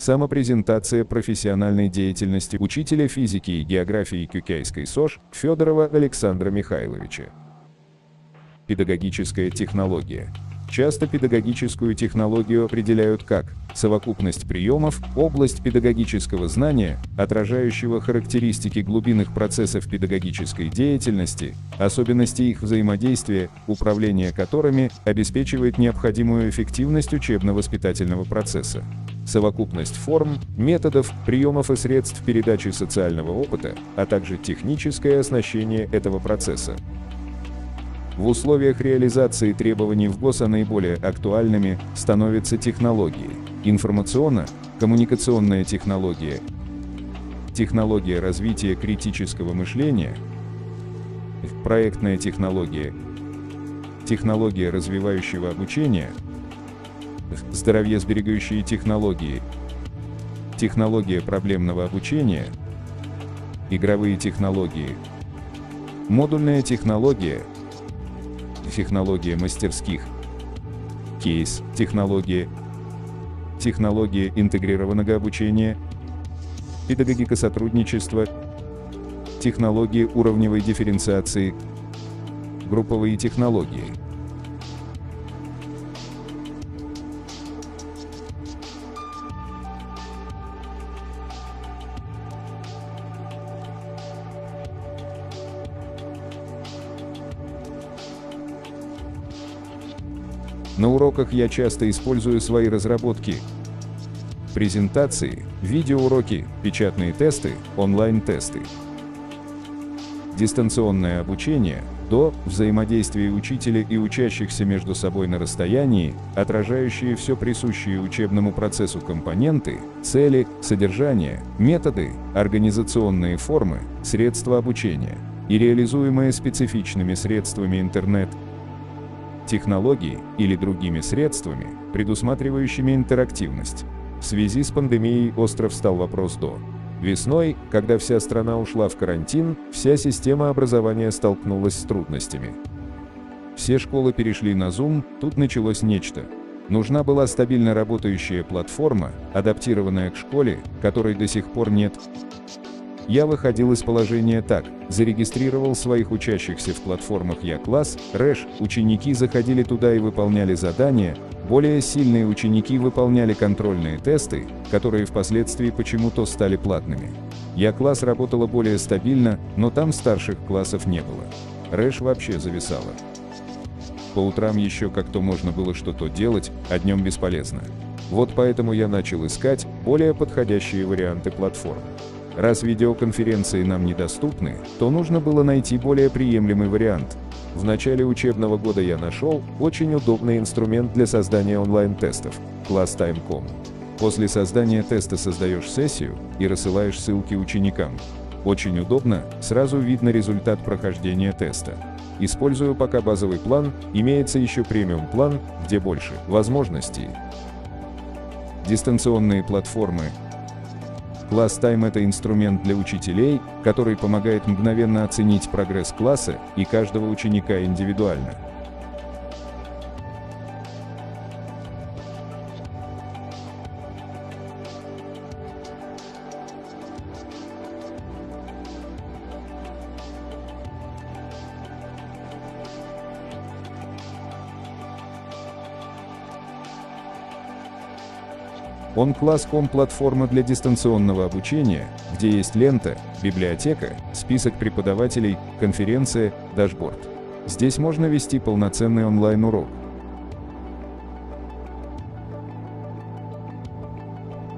Самопрезентация профессиональной деятельности учителя физики и географии Кюкяйской СОЖ Федорова Александра Михайловича. Педагогическая технология. Часто педагогическую технологию определяют как совокупность приемов, область педагогического знания, отражающего характеристики глубинных процессов педагогической деятельности, особенности их взаимодействия, управление которыми обеспечивает необходимую эффективность учебно-воспитательного процесса. Совокупность форм, методов, приемов и средств передачи социального опыта, а также техническое оснащение этого процесса. В условиях реализации требований в ГОСа наиболее актуальными становятся технологии: информационно-коммуникационная технология, технология развития критического мышления, проектная технология, технология развивающего обучения, здоровьесберегающие технологии, технология проблемного обучения, игровые технологии, модульная технология, технология мастерских, кейс-технология, технология интегрированного обучения, педагогика сотрудничества, технологии уровневой дифференциации, групповые технологии. На уроках я часто использую свои разработки: презентации, видеоуроки, печатные тесты, онлайн-тесты. Дистанционное обучение до взаимодействия учителя и учащихся между собой на расстоянии, отражающие все присущие учебному процессу компоненты, цели, содержание, методы, организационные формы, средства обучения и реализуемые специфичными средствами интернет, технологии или другими средствами, предусматривающими интерактивность. В связи с пандемией остро встал вопрос до. Весной, когда вся страна ушла в карантин, вся система образования столкнулась с трудностями. Все школы перешли на Zoom, тут началось нечто. Нужна была стабильно работающая платформа, адаптированная к школе, которой до сих пор нет. Я выходил из положения так: зарегистрировал своих учащихся в платформах Я-класс, Рэш, ученики заходили туда и выполняли задания, более сильные ученики выполняли контрольные тесты, которые впоследствии почему-то стали платными. Я-класс работала более стабильно, но там старших классов не было. Рэш вообще зависала. По утрам еще как-то можно было что-то делать, а днем бесполезно. Вот поэтому я начал искать более подходящие варианты платформ. Раз видеоконференции нам недоступны, то нужно было найти более приемлемый вариант. В начале учебного года я нашел очень удобный инструмент для создания онлайн-тестов – ClassTime.com. После создания теста создаешь сессию и рассылаешь ссылки ученикам. Очень удобно, сразу видно результат прохождения теста. Использую пока базовый план, имеется еще премиум-план, где больше возможностей. Дистанционные платформы. ClassTime – это инструмент для учителей, который помогает мгновенно оценить прогресс класса и каждого ученика индивидуально. OnClass.com – платформа для дистанционного обучения, где есть лента, библиотека, список преподавателей, конференция, дашборд. Здесь можно вести полноценный онлайн-урок.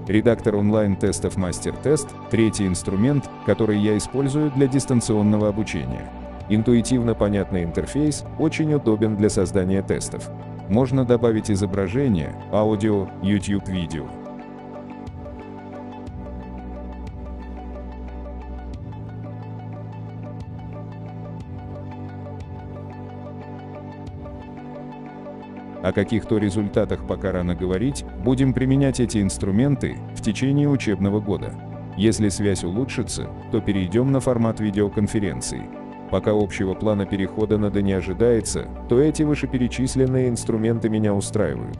Редактор онлайн-тестов MasterTest – третий инструмент, который я использую для дистанционного обучения. Интуитивно понятный интерфейс, очень удобен для создания тестов. Можно добавить изображение, аудио, YouTube-видео. О каких-то результатах пока рано говорить, будем применять эти инструменты в течение учебного года. Если связь улучшится, то перейдем на формат видеоконференции. Пока общего плана перехода на ДО не ожидается, то эти вышеперечисленные инструменты меня устраивают.